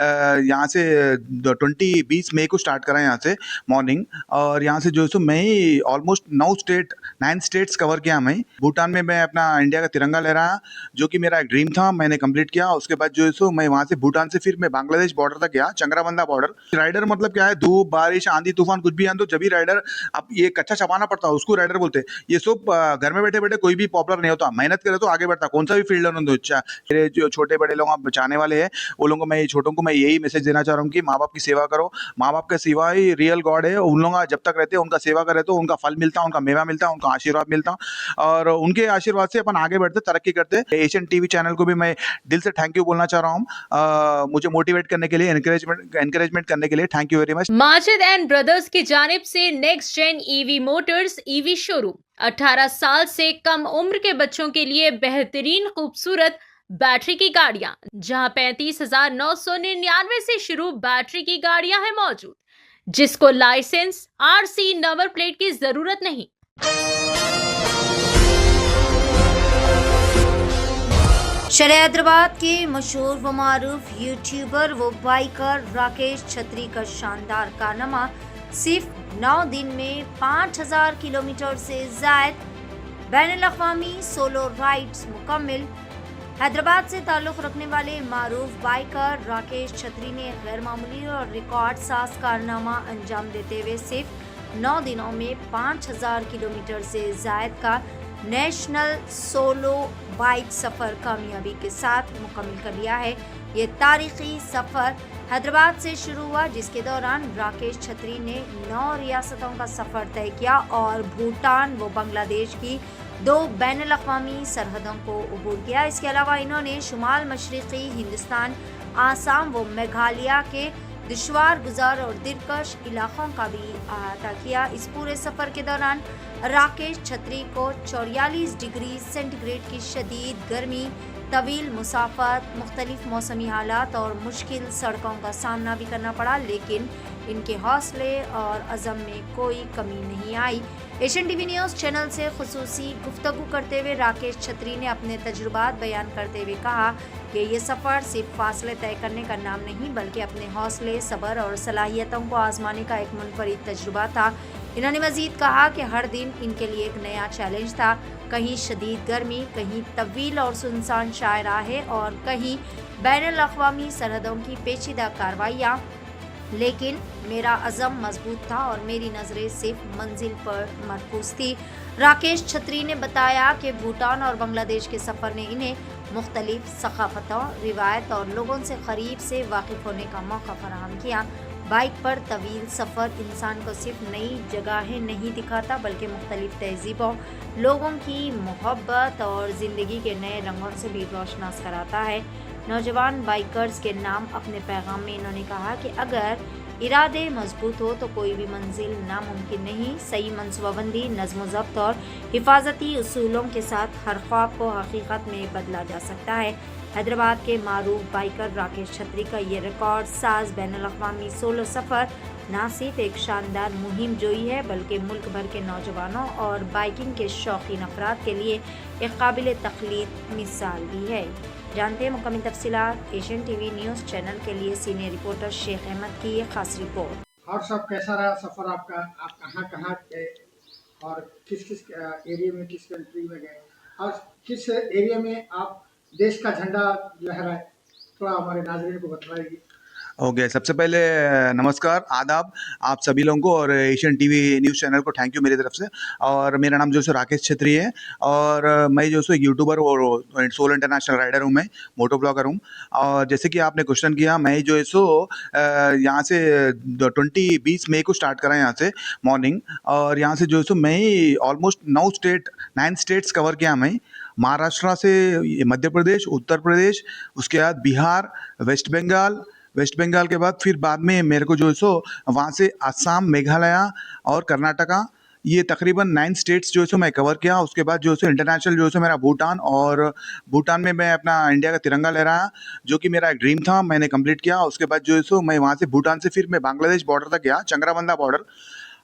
यहाँ से 20 मई को स्टार्ट करा यहाँ से मॉर्निंग, और यहाँ से जो है सो मैं ही ऑलमोस्ट 9 स्टेट्स कवर किया। मैं भूटान में मैं अपना इंडिया का तिरंगा लहराया, जो कि मेरा एक ड्रीम था, मैंने कंप्लीट किया। उसके बाद जो है सो मैं वहाँ से भूटान से फिर मैं बांग्लादेश बॉर्डर तक गया, चंद्राबंधा बॉर्डर। राइडर मतलब क्या है, धूप बारिश आंधी तूफान कुछ भी आन तो जब भी राइडर, अब ये कच्चा चबाना पड़ता है, उसको राइडर बोलते हैं। ये सब घर में बैठे बैठे कोई भी पॉपुलर नहीं होता, मेहनत करे तो आगे बढ़ता, कौन सा भी फील्ड है उन्होंने। मेरे जो छोटे बड़े लोग आप बचाने वाले हैं, वो लोगों को मैं, छोटों को मैं यही मैसेज देना चाह रहा हूँ कि माँ बाप की सेवा करो। माँ बाप का सेवा ही रियल गॉड है। उन लोग जब तक रहते हैं उनका सेवा करे तो उनका फल मिलता है, उनका मेवा मिलता है, उनका आशीर्वाद मिलता है, और उनके आशीर्वाद से अपन आगे बढ़ते तरक्की करते। एशियन टीवी चैनल को भी मैं दिल से थैंक यू बोलना चाह रहा हूँ, मुझे मोटिवेट करने के लिए, एनकरेजमेंट करने के लिए। Thank you very much. Majid and brothers की जानिब से next gen EV motors EV showroom 18 साल से कम उम्र के बच्चों के लिए बेहतरीन खूबसूरत बैटरी की गाड़ियां, जहां 35,999 से शुरू बैटरी की गाड़ियां हैं मौजूद, जिसको लाइसेंस आरसी नंबर प्लेट की जरूरत नहीं। शहर हैदराबाद के मशहूर व मारूफ यूट्यूबर व बाइकर राकेश छत्री का शानदार कारनामा सिर्फ 9 दिन में 5,000 किलोमीटर से ज़ायद बैनुल-अक़वामी सोलो राइड्स मुकम्मिल। हैदराबाद से ताल्लुक़ रखने वाले मारूफ बाइकर राकेश छत्री ने गैर मामूली और रिकॉर्ड साज कारनामा अंजाम देते हुए सिर्फ 9 दिनों में 5,000 किलोमीटर से ज़ायद का नेशनल सोलो बाइक सफ़र कामयाबी के साथ मुकम्मिल कर लिया है। ये तारीखी सफ़र हैदराबाद से शुरू हुआ, जिसके दौरान राकेश छत्री ने 9 रियासतों का सफ़र तय किया और भूटान व बांग्लादेश की 2 बैनुल-अक़वामी सरहदों को अबूर किया। इसके अलावा इन्होंने शुमाल मशरिक़ी हिंदुस्तान, आसाम व मेघालय के दुश्वार गुजार और दिलकश इलाकों का भी अहाता किया। इस पूरे सफ़र के दौरान राकेश छत्री को 44 डिग्री सेंटीग्रेड की शदीद गर्मी, तवील मुसाफत, मुख्तलिफ मौसमी हालात और मुश्किल सड़कों का सामना भी करना पड़ा, लेकिन इनके हौसले और अज़म में कोई कमी नहीं आई। एशियन टीवी न्यूज़ चैनल से खुसूसी गुफ्तगू करते हुए राकेश छत्री ने अपने तजुर्बात बयान करते हुए कहा कि ये सफ़र सिर्फ फासले तय करने का नाम नहीं, बल्कि अपने हौसले, सब्र और सलाहियतों को आजमाने का एक मुनफरिद तजुर्बा था। इन्होंने मज़ीद कहा कि हर दिन इनके लिए एक नया चैलेंज था, कहीं शदीद गर्मी, कहीं तवील और सुनसान शाह राहें और कहीं बैनुल-अक़वामी सरहदों की पेचीदा कार्रवाइयाँ, लेकिन मेरा अज़म मजबूत था और मेरी नज़रें सिर्फ मंजिल पर मरकूज़ थी। राकेश छत्री ने बताया कि भूटान और बांग्लादेश के सफ़र ने इन्हें मुख्तलिफ सक़ाफ़तों, रिवायत और लोगों से करीब से वाकिफ़ होने का मौका फराहम किया। बाइक पर तवील सफ़र इंसान को सिर्फ नई जगहें नहीं दिखाता, बल्कि मुख्तलिफ तहज़ीबों, लोगों की मोहब्बत और ज़िंदगी के नए रंगों से भी रोशनास कराता है। नौजवान बाइकर्स के नाम अपने पैगाम में इन्होंने कहा कि अगर इरादे मजबूत हो तो कोई भी मंजिल नामुमकिन नहीं। सही मनसूबाबंदी, नज़्म ज़ब्त और हिफाजती उसूलों के साथ हर ख्वाब को हकीकत में बदला जा सकता है। हैदराबाद के मारूफ बाइकर राकेश छत्री का ये रिकॉर्ड साज बैनुल-अक़वामी सोलो सफ़र न सिर्फ एक शानदार मुहिम जोई है, बल्कि मुल्क भर के नौजवानों और बाइकिंग के शौकीन अफराद के लिए एक काबिल तक़लीद मिसाल भी है। जानते हैं मुकम्मल तफसीलात। एशियन टीवी न्यूज़ चैनल के लिए सीनियर रिपोर्टर शेख अहमद की ये खास रिपोर्ट। और सब कैसा रहा सफ़र आपका? आप कहाँ कहाँ गए और किस किस एरिया में, किस कंट्री में गए और किस एरिया में आप देश का झंडा लहराए? थोड़ा हमारे नाज़रीन को बताइए। ओके, सबसे पहले नमस्कार, आदाब आप सभी लोगों को, और एशियन टीवी न्यूज़ चैनल को थैंक यू मेरी तरफ से। और मेरा नाम जो सो राकेश छत्री है, और मैं जो सो एक यूट्यूबर और सोलो इंटरनेशनल राइडर हूँ, मैं मोटो ब्लॉगर हूँ। और जैसे कि आपने क्वेश्चन किया, मैं जो है सो यहाँ से 20 मई को स्टार्ट करा यहाँ से मॉर्निंग, और यहाँ से जो है सो मैं ही ऑलमोस्ट 9 स्टेट्स कवर किया। मैं महाराष्ट्र से मध्य प्रदेश, उत्तर प्रदेश, उसके बाद बिहार, वेस्ट बंगाल के बाद में मेरे को जो है सो वहाँ से असम, मेघालय और कर्नाटका, ये तकरीबन 9 स्टेट्स जो है सो मैं कवर किया। उसके बाद जो है सो इंटरनेशनल जो है सो मेरा भूटान, और भूटान में मैं अपना इंडिया का तिरंगा लहराया, जो कि मेरा एक ड्रीम था, मैंने कंप्लीट किया। उसके बाद जो है सो मैं वहाँ से भूटान से फिर मैं बांग्लादेश बॉर्डर तक गया, चंद्राबंधा बॉर्डर।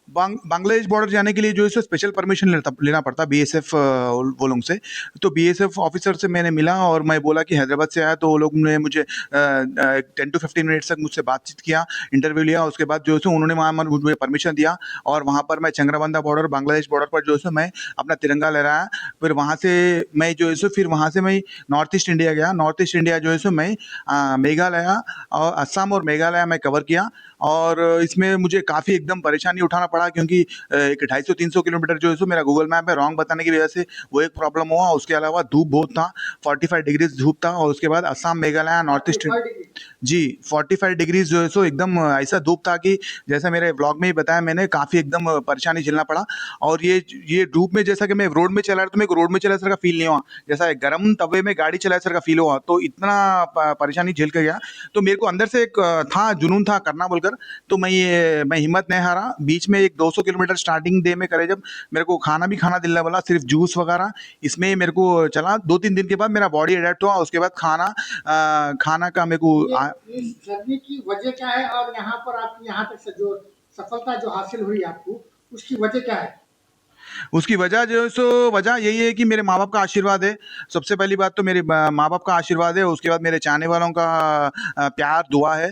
बांग्लादेश बॉर्डर जाने के लिए जो है सो स्पेशल परमिशन लेना पड़ता बीएसएफ वो लोगों से। तो बीएसएफ ऑफिसर से मैंने मिला और मैं बोला कि हैदराबाद से आया, तो वो लोग ने मुझे 10 to 15 मिनट्स तक मुझसे बातचीत किया, इंटरव्यू लिया। उसके बाद जो है सो उन्होंने वहाँ मुझे परमिशन दिया और वहाँ पर मैं चंद्रबंधा बॉर्डर बांग्लादेश बॉर्डर पर जो है सो मैं अपना तिरंगा लहराया। फिर वहाँ से मैं जो है सो फिर वहाँ से मैं नॉर्थ ईस्ट इंडिया गया। नॉर्थ ईस्ट इंडिया जो है सो मैं मेघालय और असम और मेघालय मैं कवर किया। और इसमें मुझे काफ़ी एकदम परेशानी उठाना पड़ा, क्योंकि एक 250-300 किलोमीटर जो है सो मेरा गूगल मैप में रॉन्ग बताने की वजह से वो एक प्रॉब्लम हुआ। उसके अलावा धूप बहुत था, 45 डिग्रीज धूप था। और उसके बाद Assam Meghalaya north east 45 degree. जी 45 डिग्रीज जो है सो एकदम ऐसा धूप था कि जैसा मेरे ब्लॉग में ही बताया मैंने, काफ़ी एकदम परेशानी झेलना पड़ा। और ये धूप में जैसा कि मैं रोड में चला रहा, तो मेरे को रोड में चला सर का फील नहीं हुआ, जैसा एक गर्म तवे में गाड़ी चला सर का फील हुआ। तो इतना परेशानी झेल कर गया। तो मेरे को अंदर से एक था जुनून था करना बोलकर। तो मैं हिम्मत नहीं हारा। बीच में एक 200 किलोमीटर स्टार्टिंग डे में करे, जब मेरे को खाना भी खाना दिल ना बोला, सिर्फ जूस वगैरह इसमें मेरे को चला। 2-3 दिन के बाद मेरा बॉडी अडेप्ट हुआ। उसके बाद खाना का मेरे को इस जर्नी की वजह क्या है, और यहाँ पर आपकी यहाँ तक से जो सफलता जो हासिल हुई आपको, उसकी वजह क्या है? उसकी वजह जो है सो वजह यही है कि मेरे माँ बाप का आशीर्वाद है। सबसे पहली बात तो मेरे माँ बाप का आशीर्वाद है। उसके बाद मेरे चाहने वालों का प्यार दुआ है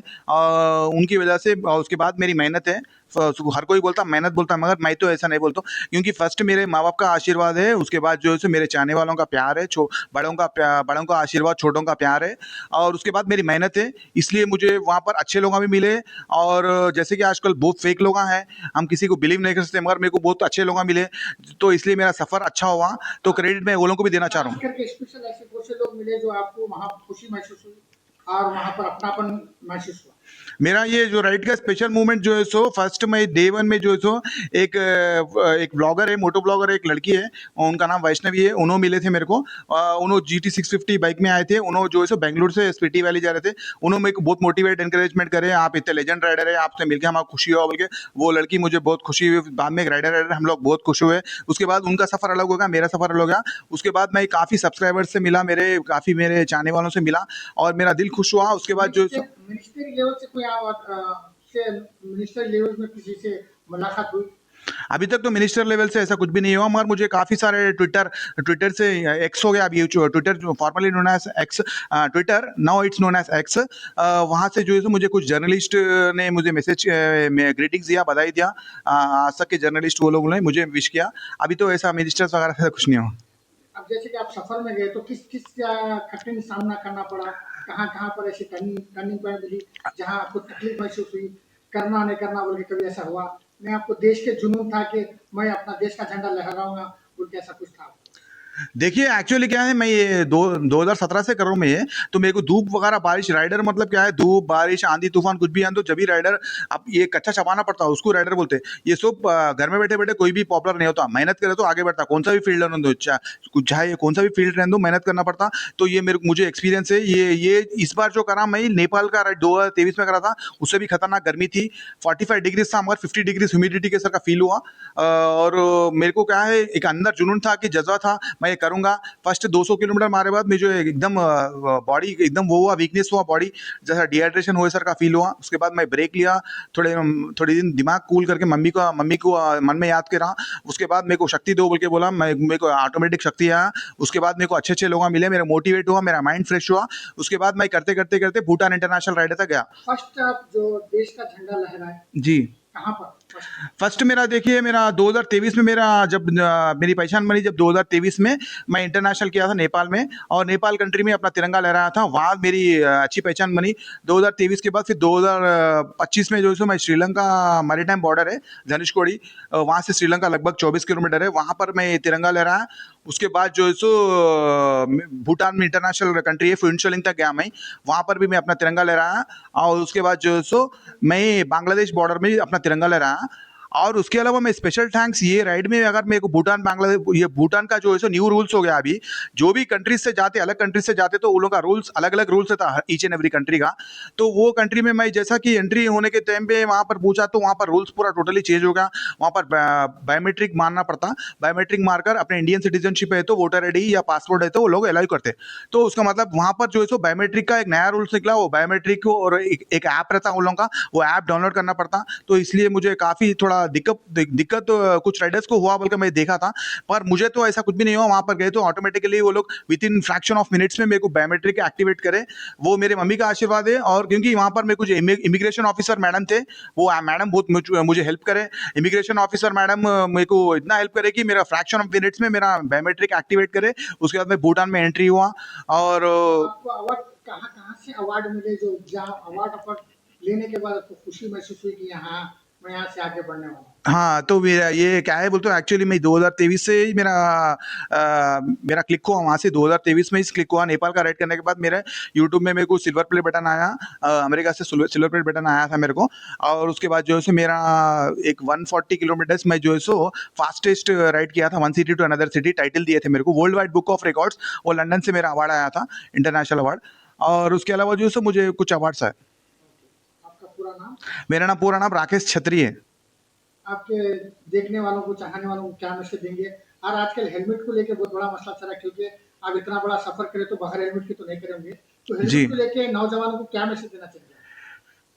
उनकी वजह से। और उसके बाद मेरी मेहनत है। हर कोई बोलता मेहनत बोलता, मगर मैं तो ऐसा नहीं बोलता हूँ, क्योंकि फर्स्ट मेरे माँ बाप का आशीर्वाद है। उसके बाद जो है सो मेरे चाहने वालों का प्यार है, बड़ों का आशीर्वाद, छोटों का प्यार है। और उसके बाद मेरी मेहनत है, इसलिए मुझे वहाँ पर अच्छे लोग भी मिले। और जैसे कि आजकल बहुत फेक लोग हैं, हम किसी को बिलीव नहीं कर सकते, मगर मेरे को बहुत अच्छे लोग मिले, तो इसलिए मेरा सफ़र अच्छा हुआ। तो क्रेडिट मैं वो लोगों को भी देना चाह रहा हूँ। खास करके स्पेशल ऐसे कौन से लोग मिले जो आपको वहाँ खुशी महसूस हुई और वहाँ पर अपनापन महसूस हुआ? मेरा ये जो राइड का स्पेशल मूवमेंट जो है सो फर्स्ट में डे 1 में जो है सो एक ब्लॉगर है, मोटो ब्लॉगर है, एक लड़की है, उनका नाम वैष्णवी है। उन्होंने मिले थे मेरे को। उन्होंने GT 650 बाइक में आए थे। उन्होंने जो है सो बेंगलुरु से स्पीति वैली जा रहे थे। उन्होंने मेरे को बहुत मोटिवेट एनकरेजमेंट करे, आप इतने लेजेंड राइडर है, आपसे मिलकर हमारा खुशी हुआ बोल के। वो लड़की मुझे बहुत खुशी हुई। बाद में एक राइडर हम लोग बहुत खुश हुए। उसके बाद उनका सफ़र अलग हो गया, मेरा सफ़र अलग हो गया। उसके बाद मैं काफ़ी सब्सक्राइबर्स से मिला, काफ़ी मेरे चाहने वालों से मिला और मेरा दिल खुश हुआ। उसके बाद जो मिनिस्ट्री लेवल से कोई मिनिस्टर लेवल में किसी से मुलाकात हुई? अभी तक तो मिनिस्टर लेवल से ऐसा कुछ भी नहीं हुआ, मगर मुझे काफ़ी सारे ट्विटर से एक्स हो गया, अभी Twitter formerly known as X, Twitter now it's known as X, वहाँ से जो है मुझे कुछ जर्नलिस्ट ने मुझे मैसेज ग्रीटिंग्स दिया, बधाई दिया। आज तक के जर्नलिस्ट वो लोगों ने मुझे विश किया। अभी तो ऐसा मिनिस्टर्स वगैरह से कुछ नहीं हुआ। अब जैसे कि आप सफर में गए तो किस किस कठिन सामना करना पड़ा, कहाँ कहाँ पर ऐसी टर्निंग पॉइंट मिली जहाँ आपको तकलीफ महसूस हुई, करना नहीं करना बोल के कभी ऐसा हुआ? मैं आपको देश के जुनून था कि मैं अपना देश का झंडा लहराऊंगा बोल के, ऐसा कुछ था? देखिए एक्चुअली क्या है, मैं ये 2017 से कर रहा हूँ मैं ये। तो मेरे को धूप वगैरह बारिश, राइडर मतलब क्या है, धूप बारिश आंधी तूफान कुछ भी आए तो जब भी राइडर, अब ये कच्चा चबाना पड़ता है, उसको राइडर बोलते हैं। ये सब घर में बैठे बैठे कोई भी पॉपुलर नहीं होता, मेहनत करे तो आगे बढ़ता। कौन सा भी फील्ड रहने दो, चाहे कौन सा भी फील्ड रहने दो, मेहनत करना पड़ता। तो ये मुझे एक्सपीरियंस है। ये इस बार जो करा मैं नेपाल का राइड 2023 में करा था, उससे भी खतरनाक गर्मी थी, 45 डिग्रीज था, मगर 50 डिग्रीज ह्यूमिडिटी के सर का फील हुआ। और मेरे को क्या है, एक अंदर जुनून था कि जज्बा था मैं ये करूँगा। फर्स्ट 200 किलोमीटर मारे बाद में जो एकदम बॉडी एकदम वो हुआ, वीकनेस हुआ बॉडी, जैसा डिहाइड्रेशन हुए सर का फील हुआ। उसके बाद मैं ब्रेक लिया, थोड़ी दिन दिमाग कूल करके मम्मी को मन में याद करा। उसके बाद मेरे को शक्ति दो बोल के बोला, मेरे को ऑटोमेटिक शक्ति आया। उसके बाद मेरे को अच्छे अच्छे लोग मिले, मेरा मोटिवेट हुआ, मेरा माइंड फ्रेश हुआ। उसके बाद मैं करते करते करते भूटान इंटरनेशनल राइड तक गया। फर्स्ट आप जो देश का झंडा लहराए जी कहाँ पर? फर्स्ट मेरा देखिए, मेरा 2023 में मेरा जब मेरी पहचान बनी, जब 2023 में मैं इंटरनेशनल किया था नेपाल में, और नेपाल कंट्री में अपना तिरंगा लहराया था, वहाँ मेरी अच्छी पहचान बनी। 2023 के बाद फिर 2025 में जो है मैं श्रीलंका मैरीटाइम बॉर्डर है धनुषकोडी, वहाँ से श्रीलंका लगभग 24 किलोमीटर है, वहाँ पर मैं तिरंगा लहराया। उसके बाद जो है भूटान में इंटरनेशनल कंट्री है, फुनचोलिंग तक गया मैं, वहाँ पर भी मैं अपना तिरंगा लहराया। और उसके बाद जो है मैं बांग्लादेश बॉर्डर में अपना तिरंगा लहराया। और उसके अलावा मैं स्पेशल थैंक्स ये राइड में, अगर मेरे को भूटान बांग्लादेश, ये भूटान का जो है सो न्यू रूल्स हो गया अभी, जो भी कंट्रीज से जाते, अलग कंट्रीज से जाते, तो उन लोगों का रूल्स अलग अलग रूल्स था ईच एंड एवरी कंट्री का। तो वो कंट्री में मैं जैसा कि एंट्री होने के टाइम पे वहाँ पर पूछा, तो वहाँ पर रूल्स पूरा टोटली चेंज हो गया। वहाँ पर बायोमेट्रिक मारना पड़ता, बायोमेट्रिक मारकर अपने इंडियन सिटीजनशिप है तो वोटर ID या पासपोर्ट है तो वो लोग अलाउ करते। तो उसका मतलब वहाँ पर जो है सो बायोमेट्रिक का एक नया रूल्स निकला, वो बायोमेट्रिक को, और एक ऐप रहता उन लोगों का, वो ऐप डाउनलोड करना पड़ता। तो इसलिए मुझे काफ़ी थोड़ा दिक्कत कुछ राइडर्स को हुआ बल्कि मैं देखा था, पर मुझे तो ऐसा कुछ भी नहीं हुआ। वहाँ पर गए तो ऑटोमेटिकली वो लोग with in fraction of minutes में मेरे को बायोमेट्रिक एक्टिवेट करे, वो मेरे मम्मी का आशीर्वाद है। और क्योंकि वहाँ पर मेरे कुछ इमिग्रेशन ऑफिसर मैडम थे, वो मैडम बहुत मुझे हेल्प करे। इमिग्रेशन ऑफिसर मैडम मेरे को इतना हेल्प करे कि मेरा फ्रैक्शन ऑफ मिनट्स में मेरा बायोमेट्रिक एक्टिवेट करे। उसके बाद मैं भूटान में एंट्री हुआ। और आपको अवार्ड कहाँ कहाँ से अवार्ड मिले, जो जहाँ अवार्ड लेने के बाद आपको खुशी महसूस हुई कि यहाँ मैं यहाँ से आगे बढ़ने वाला हूँ? हाँ, तो मेरा ये क्या है बोलते हो, एक्चुअली मैं 2023 से ही मेरा क्लिक हुआ। वहाँ से 2023 में ही क्लिक हुआ। नेपाल का राइड करने के बाद मेरे यूट्यूब में मेरे को सिल्वर प्ले बटन आया, अमेरिका से सिल्वर प्ले बटन आया था मेरे को। और उसके बाद जो है सो मेरा एक 140 किलोमीटर्स में जो है सो फास्टेस्ट राइड किया था, one city to another city, title दिए थे मेरे को world wide book of records. वो लंदन से मेरा अवार्ड आया था, इंटरनेशनल अवार्ड। और उसके अलावा जो है सो मुझे कुछ अवार्ड्स आए। आपका पूरा नाम? मेरा पूरा नाम राकेश छत्री है। आपके देखने वालों को, चाहने वालों को क्या मैसेज देंगे? और आजकल हेलमेट को लेके बहुत बड़ा मसला चल रहा है, क्योंकि आप इतना बड़ा सफर करें तो बगैर हेलमेट के तो नहीं करेंगे। तो जी। हेलमेट को लेके नौजवानों को क्या मैसेज देना चाहिए?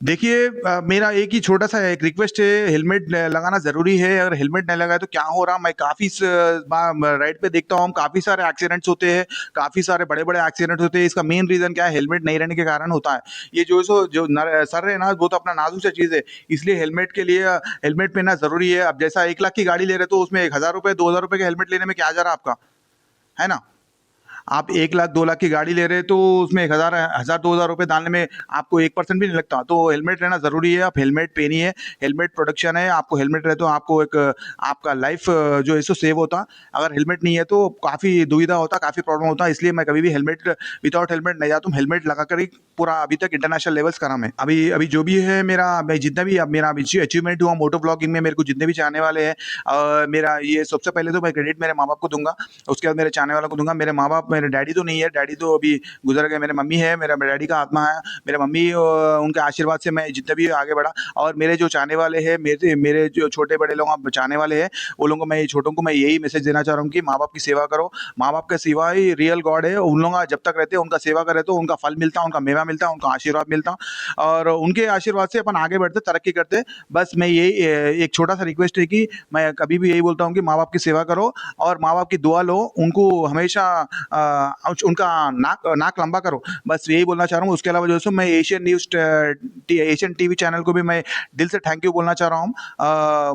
देखिए, मेरा एक ही छोटा सा एक रिक्वेस्ट है, हेलमेट लगाना ज़रूरी है। अगर हेलमेट नहीं लगाए तो क्या हो रहा, मैं काफ़ी राइड पे देखता हूँ, काफ़ी सारे एक्सीडेंट्स होते हैं, काफ़ी सारे बड़े बड़े एक्सीडेंट होते हैं। इसका मेन रीज़न क्या है, हेलमेट नहीं रहने के कारण होता है। ये जो सो जो सर है ना, वो तो अपना नाजुक सा चीज़ है, इसलिए हेलमेट के लिए हेलमेट पहनना ज़रूरी है। अब जैसा 1 लाख की गाड़ी ले रहे तो उसमें 1000 रुपये 2000 रुपये के हेलमेट लेने में क्या जा रहा आपका, है ना? आप 1 लाख 2 लाख की गाड़ी ले रहे हैं तो उसमें 1000 2000 रुपये डालने में आपको 1% भी नहीं लगता। तो हेलमेट रहना ज़रूरी है। आप हेलमेट पहनिए, हेलमेट प्रोटेक्शन है। आपको हेलमेट रहे तो आपको एक आपका लाइफ जो है सो सेव होता। अगर हेलमेट नहीं है तो काफ़ी दुविधा होता, काफ़ी प्रॉब्लम होता। इसलिए मैं कभी भी हेलमेट विदाउट हेलमेट नहीं जाता हूँ। हेलमेट लगा कर ही पूरा अभी तक इंटरनेशनल लेवल्स करा मैं। अभी जो भी है मैं जितना भी अब मेरा अचीवमेंट हुआ मोटो ब्लॉगिंग में, मेरे को जितने भी चाहने वाले हैं, मेरा ये सबसे पहले तो मैं क्रेडिट मेरे माँ बाप को दूंगा, उसके बाद मेरे चाहने वालों को दूंगा। मेरे माँ बाप, मेरे डैडी तो नहीं है, डैडी तो अभी गुजर गए। मेरे मम्मी है, मेरा डैडी का आत्मा है। मेरे मम्मी, उनके आशीर्वाद से मैं जितने भी आगे बढ़ा। और मेरे जो चाहने वाले हैं, मेरे जो छोटे बड़े लोग चाहने वाले हैं, वो लोगों को छोटों को मैं यही मैसेज देना चाह रहा हूँ कि माँ बाप की सेवा करो। माँ बाप के सिवा ही रियल गॉड है। उन लोग जब तक रहते हैं उनका सेवा करे तो उनका फल मिलता, उनका मेवा मिलता, उनका आशीर्वाद मिलता। और उनके आशीर्वाद से अपन आगे बढ़ते, तरक्की करते। बस मैं यही एक छोटा सा रिक्वेस्ट है कि मैं कभी भी यही बोलता हूँ कि माँ बाप की सेवा करो और माँ बाप की दुआ लो। उनको हमेशा उनका नाक लंबा करो। बस यही बोलना चाह रहा हूँ। उसके अलावा जो है मैं एशियन टीवी चैनल को भी मैं दिल से थैंक यू बोलना चाह रहा हूँ,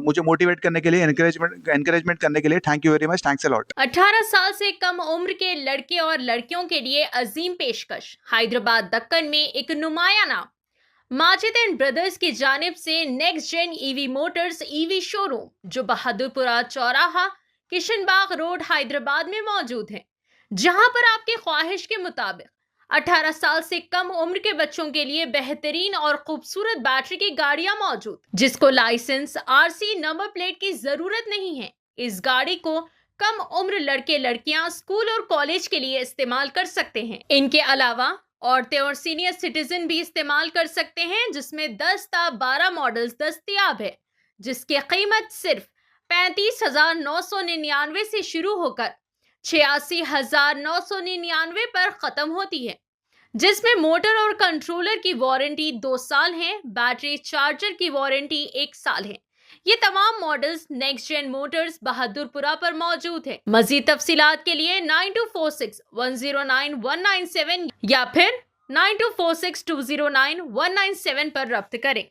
मुझे मोटिवेट करने के लिए, एनकरेजमेंट करने के लिए। Thank you very much, thanks a lot. 18 साल से कम उम्र के लड़के और लड़कियों के लिए अजीम पेशकश। हैदराबाद दक्कन में एक नुमाया नाम माजिद एंड ब्रदर्स की जानिब से next gen EV motors EV showroom, जो बहादुरपुरा चौराहा, किशनबाग रोड, हैदराबाद में मौजूद है, जहां पर आपकी ख्वाहिश के मुताबिक 18 साल से कम उम्र के बच्चों के लिए बेहतरीन और खूबसूरत बैटरी की गाड़ियां मौजूद, जिसको लाइसेंस, आरसी, नंबर प्लेट की जरूरत नहीं है। इस गाड़ी को कम उम्र लड़के लड़कियां स्कूल और कॉलेज के लिए इस्तेमाल कर सकते हैं। इनके अलावा औरतें और सीनियर सिटीजन भी इस्तेमाल कर सकते हैं, जिसमें 10 ता 12 मॉडल्स दस्तयाब है, जिसकी कीमत सिर्फ 35,999 से शुरू होकर 86,999 पर खत्म होती है, जिसमें मोटर और कंट्रोलर की वारंटी 2 साल है, बैटरी चार्जर की वारंटी 1 साल है। ये तमाम models next gen motors Bahadurpura पर मौजूद है। मजीद तफसीलात के लिए 9246109197 या फिर 9246209197 पर रब्त करें।